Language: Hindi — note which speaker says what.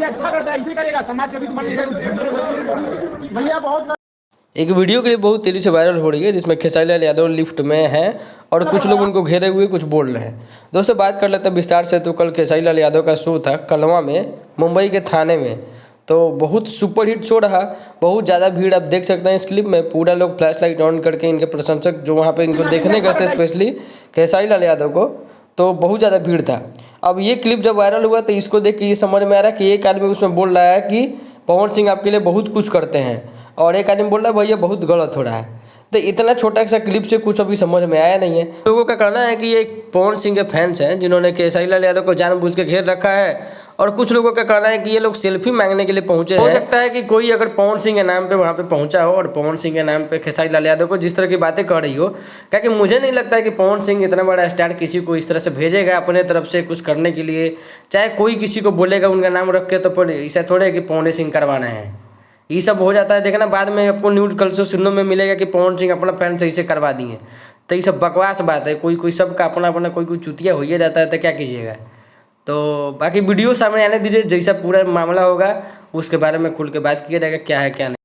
Speaker 1: अच्छा करता है इसी करेगा समाज के बीच भैया बहुत।
Speaker 2: एक वीडियो के लिए बहुत तेज़ी से वायरल हो रही है जिसमें खेसारी लाल यादव लिफ्ट में हैं और कुछ लोग उनको घेरे हुए कुछ बोल रहे हैं। दोस्तों बात कर लेते हैं विस्तार से। तो कल खेसारी लाल यादव का शो था कलवा में, मुंबई के थाने में। तो बहुत सुपरहिट शो रहा, बहुत ज़्यादा भीड़। आप देख सकते हैं इस क्लिप में, पूरा लोग फ्लैश लाइट ऑन करके इनके प्रशंसक जो वहाँ पे इनको देखने गए थे स्पेशली खेसारी लाल यादव को, तो बहुत ज़्यादा भीड़ था। अब ये क्लिप जब वायरल हुआ तो इसको देख के ये समझ में आ रहा है कि एक आदमी उसमें बोल रहा है कि पवन सिंह आपके लिए बहुत कुछ करते हैं और एक आदमी बोल रहा है भैया बहुत गलत हो रहा है। तो इतना छोटा सा क्लिप से कुछ अभी समझ में आया नहीं है। लोगों का कहना है कि ये पवन सिंह के फैंस हैं जिन्होंने खेसारी लाल यादव को जानबूझ के घेर रखा है, और कुछ लोगों का कहना है कि ये लोग सेल्फी मांगने के लिए पहुंचे हैं। हो सकता है कि कोई अगर पवन सिंह के नाम पे वहाँ पे पहुंचा हो और पवन सिंह के नाम पे खेसारी लाल यादव को जिस तरह की बातें कर रही हो, क्योंकि मुझे नहीं लगता है कि पवन सिंह इतना बड़ा स्टार किसी को इस तरह से भेजेगा अपने तरफ से कुछ करने के लिए। चाहे कोई किसी को बोलेगा उनका नाम रख के, तो पर ऐसा थोड़े कि पवन सिंह करवाना है। ये सब हो जाता है, देखना बाद में आपको न्यूज़ कल से सुनने में मिलेगा कि पवन सिंह अपना फैन सही से करवा दिए। तो ये सब बकवास बात है। कोई कोई सबका अपना अपना कोई कोई चुतिया हो ही जाता है, तो क्या कीजिएगा। तो बाकी वीडियो सामने आने दीजिए, जैसा पूरा मामला होगा उसके बारे में खुल के बात किया जाएगा क्या है क्या नहीं।